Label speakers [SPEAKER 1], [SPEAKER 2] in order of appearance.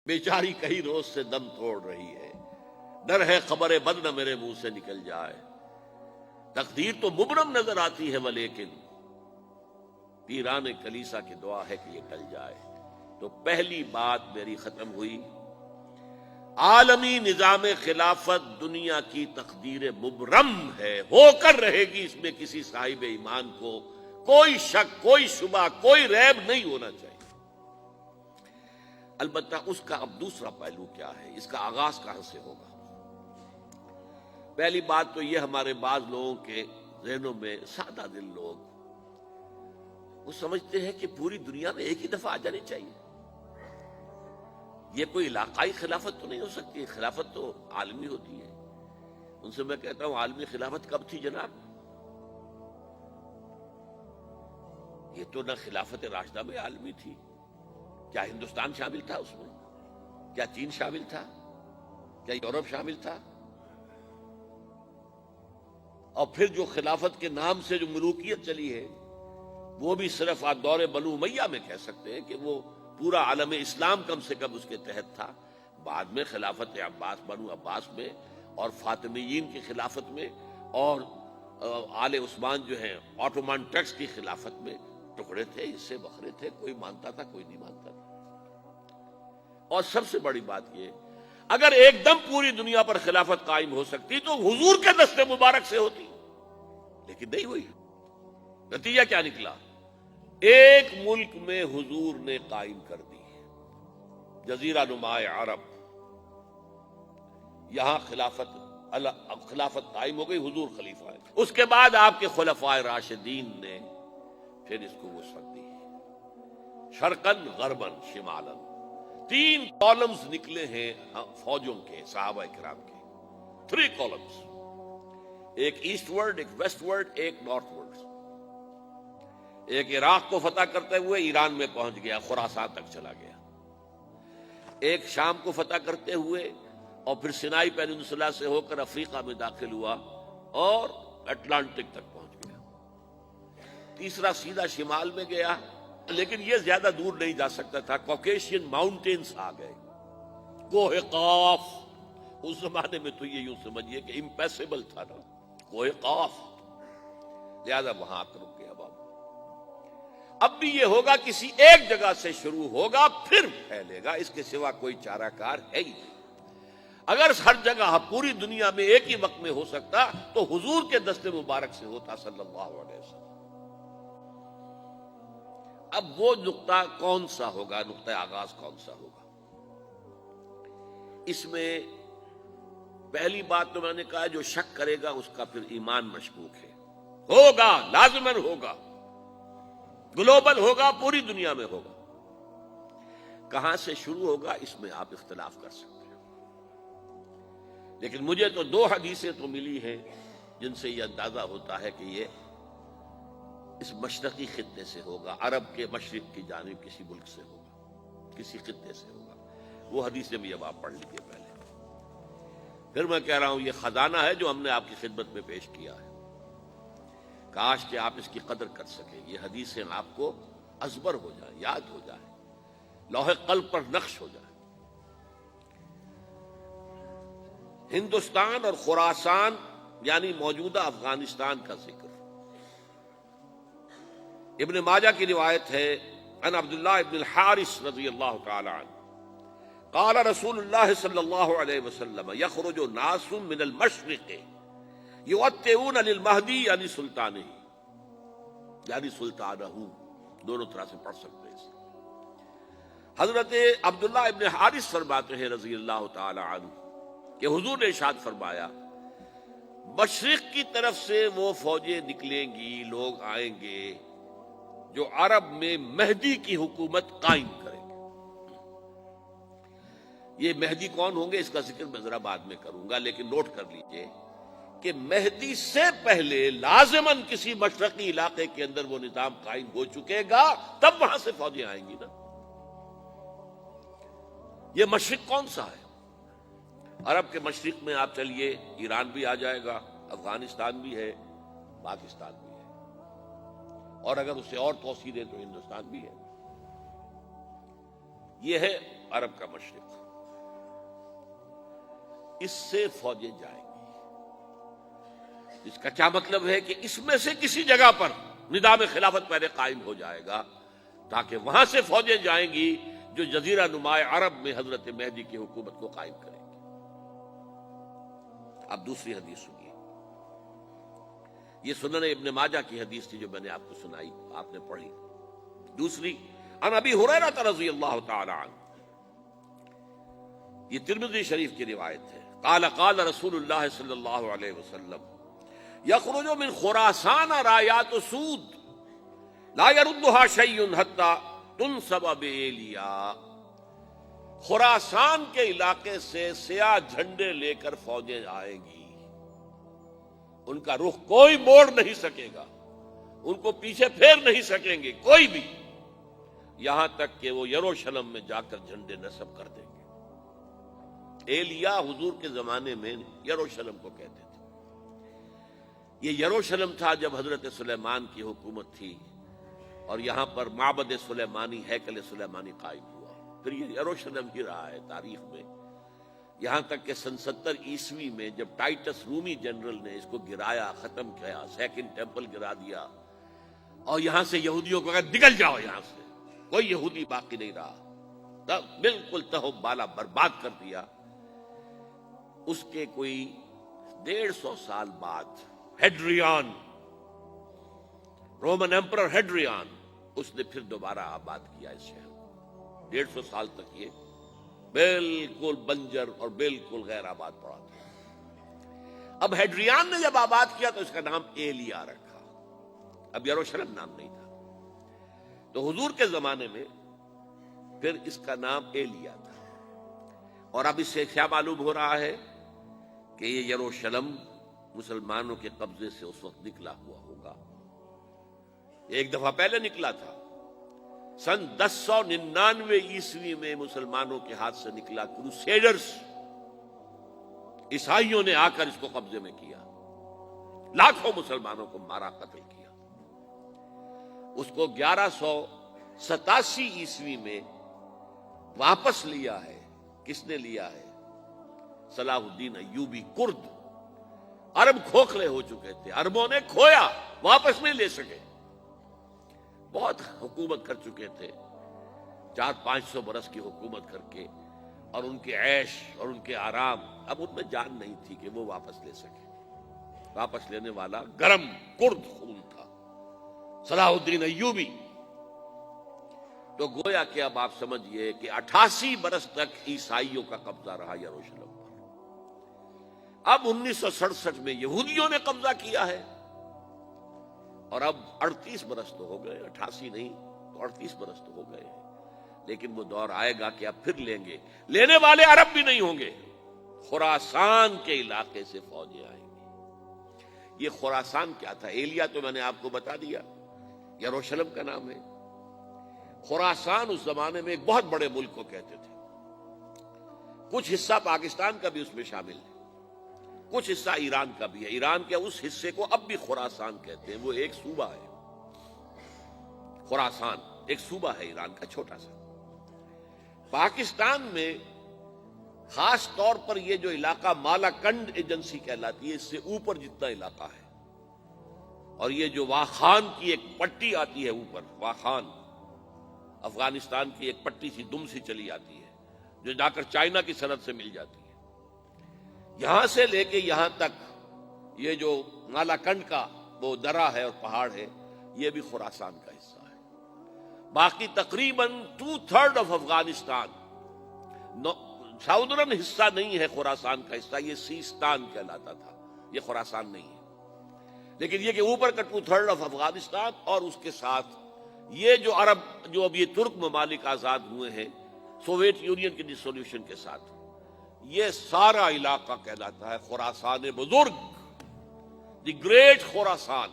[SPEAKER 1] بیچاری کئی روز سے دم توڑ رہی ہے، ڈر ہے خبر بد نہ میرے منہ سے نکل جائے، تقدیر تو مبرم نظر آتی ہے ولیکن پیران کلیسا کی دعا ہے کہ یہ ٹل جائے۔ تو پہلی بات میری ختم ہوئی، عالمی نظام خلافت دنیا کی تقدیر مبرم ہے، ہو کر رہے گی، اس میں کسی صاحب ایمان کو کوئی شک، کوئی شبہ، کوئی ریب نہیں ہونا چاہیے۔ البتہ اس کا اب دوسرا پہلو کیا ہے، اس کا آغاز کہاں سے ہوگا؟ پہلی بات تو یہ، ہمارے بعض لوگوں کے ذہنوں میں، سادہ دل لوگ وہ سمجھتے ہیں کہ پوری دنیا میں ایک ہی دفعہ آ جانی چاہیے، یہ کوئی علاقائی خلافت تو نہیں ہو سکتی، خلافت تو عالمی ہوتی ہے۔ ان سے میں کہتا ہوں، عالمی خلافت کب تھی جناب؟ یہ تو نہ خلافت راشدہ میں عالمی تھی، کیا ہندوستان شامل تھا اس میں؟ کیا چین شامل تھا؟ کیا یورپ شامل تھا؟ اور پھر جو خلافت کے نام سے جو ملوکیت چلی ہے، وہ بھی صرف دور بنو امیہ میں کہہ سکتے ہیں کہ وہ پورا عالم اسلام کم سے کم اس کے تحت تھا۔ بعد میں خلافت عباس، بنو عباس میں، اور فاطمیین کی خلافت میں، اور آل عثمان جو ہیں آٹومان ٹرکس کی خلافت میں ٹکڑے تھے، حصے بکھرے تھے، کوئی مانتا تھا، کوئی نہیں مانتا تھا۔ اور سب سے بڑی بات یہ، اگر ایک دم پوری دنیا پر خلافت قائم ہو سکتی تو حضور کے دست مبارک سے ہوتی، لیکن نہیں ہوئی۔ نتیجہ کیا نکلا؟ ایک ملک میں حضور نے قائم کر دی، جزیرہ نما عرب، یہاں خلافت قائم ہو گئی، حضور خلیفہ ہے۔ اس کے بعد آپ کے خلفائے راشدین نے پھر اس کو وسعت دی، شرقاً غرباً شمالاً، 3 کالمز نکلے ہیں فوجوں کے، صحابہ کرام کے، 3 کالمز، ایک ایسٹ ورڈ، ایک ویسٹ ورڈ، ایک نارتھ ورڈ۔ ایک عراق کو فتح کرتے ہوئے ایران میں پہنچ گیا، خراسان تک چلا گیا، ایک شام کو فتح کرتے ہوئے اور پھر سینائی پیننسولا سے ہو کر افریقہ میں داخل ہوا اور اٹلانٹک تک پہنچ گیا، تیسرا سیدھا شمال میں گیا، لیکن یہ زیادہ دور نہیں جا سکتا تھا، کوکیشین ماؤنٹینز آ گئے، کوہ قاف، اس زمانے میں تو یہ یوں سمجھیے کہ امپیسیبل تھا نا، کوہ قاف، لہذا وہاں آ کر رک گیا بابا۔ اب بھی یہ ہوگا، کسی ایک جگہ سے شروع ہوگا پھر پھیلے گا، اس کے سوا کوئی چارہ کار ہے ہی نہیں۔ اگر ہر جگہ پوری دنیا میں ایک ہی وقت میں ہو سکتا تو حضور کے دست مبارک سے ہوتا صلی اللہ علیہ وسلم۔ اب وہ نقطہ کون سا ہوگا، نقطہ آغاز کون سا ہوگا؟ اس میں پہلی بات تو میں نے کہا، جو شک کرے گا اس کا پھر ایمان مشکوک ہے، ہوگا، لازماً ہوگا، گلوبل ہوگا، پوری دنیا میں ہوگا۔ کہاں سے شروع ہوگا اس میں آپ اختلاف کر سکتے ہیں، لیکن مجھے تو 2 حدیثیں تو ملی ہیں جن سے یہ اندازہ ہوتا ہے کہ یہ اس مشرقی خطے سے ہوگا، عرب کے مشرق کی جانب کسی ملک سے ہوگا، کسی خطے سے ہوگا۔ وہ حدیثیں بھی اب آپ پڑھ لیجیے پہلے، پھر میں کہہ رہا ہوں یہ خزانہ ہے جو ہم نے آپ کی خدمت میں پیش کیا ہے، کاش کہ آپ اس کی قدر کر سکیں، یہ حدیثیں آپ کو ازبر ہو جائیں، یاد ہو جائیں، لوح قلب پر نقش ہو جائیں۔ ہندوستان اور خراسان یعنی موجودہ افغانستان کا ذکر ابن ماجہ کی روایت ہے، عن عبداللہ ابن الحارث رضی اللہ تعالی عنہ قال رسول اللہ صلی اللہ علیہ وسلم یخرج ناس من المشرق یؤتئون للمہدی یعنی سلطانہ، یعنی سلطانہ، دونوں طرح سے پڑھ سکتے ہیں۔ حضرت عبداللہ ابن حارث فرماتے ہیں رضی اللہ تعالی عنہ کہ حضور نے ارشاد فرمایا، مشرق کی طرف سے وہ فوجیں نکلیں گی، لوگ آئیں گے جو عرب میں مہدی کی حکومت قائم کریں گے۔ یہ مہدی کون ہوں گے اس کا ذکر میں ذرا بعد میں کروں گا، لیکن نوٹ کر لیجئے کہ مہدی سے پہلے لازماً کسی مشرقی علاقے کے اندر وہ نظام قائم ہو چکے گا، تب وہاں سے فوجیں آئیں گی نا۔ یہ مشرق کون سا ہے؟ عرب کے مشرق میں آپ چلیے، ایران بھی آ جائے گا، افغانستان بھی ہے، پاکستان بھی ہے، اور اگر اس سے اور توسیع دیں تو ہندوستان بھی ہے۔ یہ ہے عرب کا مشرق، اس سے فوجیں جائیں گی۔ اس کا کیا مطلب ہے کہ اس میں سے کسی جگہ پر نظام خلافت پہلے قائم ہو جائے گا، تاکہ وہاں سے فوجیں جائیں گی جو جزیرہ نما عرب میں حضرت مہدی کی حکومت کو قائم کریں گی۔ اب دوسری حدیث سنیے، یہ سنن ابن ماجہ کی حدیث تھی جو میں نے آپ کو سنائی، آپ نے پڑھی۔ دوسری، عن ابی ہریرہ رضی اللہ تعالی عنہ، یہ ترمذی شریف کی روایت ہے، قال قال رسول اللہ صلی اللہ علیہ وسلم یخرج من خراسان رایات سود لا يردها شیء حتی تنصب بإیلیا، خراسان کے علاقے سے سیاہ جھنڈے لے کر فوجیں آئیں گی، ان کا رخ کوئی موڑ نہیں سکے گا، ان کو پیچھے پھیر نہیں سکیں گے کوئی بھی، یہاں تک کہ وہ یروشلم میں جا کر جھنڈے نصب کر دیں گے۔ ایلیا حضور کے زمانے میں یروشلم کو کہتے تھے۔ یہ یروشلم تھا جب حضرت سلیمان کی حکومت تھی، اور یہاں پر معبد سلیمانی، ہیکل سلیمانی قائم ہوا، پھر یہ یروشلم ہی رہا ہے تاریخ میں، یہاں تک کہ سن 70 عیسوی میں جب ٹائٹس رومی جنرل نے اس کو گرایا، ختم کیا، سیکنڈ ٹیمپل گرا دیا، اور یہاں سے یہودیوں کو کہا نکل جاؤ یہاں سے، کوئی یہودی باقی نہیں رہا، بالکل تہو بالا برباد کر دیا۔ اس کے کوئی 150 سال بعد ہیڈریان، رومن ایمپرر ہیڈریان، اس نے پھر دوبارہ آباد کیا اس شہر کو۔ 150 سال تک یہ بالکل بنجر اور بالکل غیر آباد پڑا تھا۔ اب ہیڈریان نے جب آباد کیا تو اس کا نام ایلیا رکھا، اب یروشلم نام نہیں تھا۔ تو حضور کے زمانے میں پھر اس کا نام ایلیا تھا، اور اب اس سے کیا معلوم ہو رہا ہے کہ یہ یروشلم مسلمانوں کے قبضے سے اس وقت نکلا ہوا ہوگا۔ ایک دفعہ پہلے نکلا تھا، سن 1099 عیسوی میں مسلمانوں کے ہاتھ سے نکلا، کروسیڈرز، عیسائیوں نے آ کر اس کو قبضے میں کیا، لاکھوں مسلمانوں کو مارا، قتل کیا۔ اس کو 1187 عیسوی میں واپس لیا ہے۔ کس نے لیا ہے؟ صلاح الدین ایوبی، کرد۔ عرب کھوکھلے ہو چکے تھے، عربوں نے کھویا، واپس نہیں لے سکے، بہت حکومت کر چکے تھے، 400-500 برس کی حکومت کر کے، اور ان کے عیش اور ان کے آرام، اب ان میں جان نہیں تھی کہ وہ واپس لے سکے۔ واپس لینے والا گرم کرد خون تھا، صلاح الدین ایوبی۔ تو گویا کہ اب آپ سمجھئے کہ 88 برس تک عیسائیوں کا قبضہ رہا یروشلم پر۔ اب 1967 میں یہودیوں نے قبضہ کیا ہے، اور اب 38 برس تو ہو گئے، 88 نہیں تو 38 برس تو ہو گئے ہیں، لیکن وہ دور آئے گا کہ اب پھر لیں گے، لینے والے عرب بھی نہیں ہوں گے، خراسان کے علاقے سے فوجیں آئیں گی۔ یہ خراسان کیا تھا؟ ایلیا تو میں نے آپ کو بتا دیا، یروشلم کا نام ہے۔ خراسان اس زمانے میں ایک بہت بڑے ملک کو کہتے تھے، کچھ حصہ پاکستان کا بھی اس میں شامل ہے، کچھ حصہ ایران کا بھی ہے۔ ایران کے اس حصے کو اب بھی خراسان کہتے ہیں، وہ ایک صوبہ ہے، خراسان ایک صوبہ ہے ایران کا چھوٹا سا۔ پاکستان میں خاص طور پر یہ جو علاقہ مالاکنڈ ایجنسی کہلاتی ہے، اس سے اوپر جتنا علاقہ ہے، اور یہ جو واخان کی ایک پٹی آتی ہے اوپر، واخان افغانستان کی ایک پٹی سی دم سی چلی آتی ہے جو جا کر چائنا کی سرحد سے مل جاتی ہے، یہاں سے لے کے یہاں تک یہ جو مالاکنڈ کا وہ درہ ہے اور پہاڑ ہے، یہ بھی خراسان کا حصہ ہے۔ باقی تقریباً 2/3 آف افغانستان ساؤدرن حصہ نہیں ہے خراسان کا حصہ، یہ سیستان کہلاتا تھا، یہ خراسان نہیں ہے۔ لیکن یہ کہ اوپر کا 2/3 آف افغانستان، اور اس کے ساتھ یہ جو عرب، جو اب یہ ترک ممالک آزاد ہوئے ہیں سوویت یونین کی ڈسولوشن کے ساتھ، یہ سارا علاقہ کہلاتا ہے خراسان بزرگ، دی گریٹ خراسان۔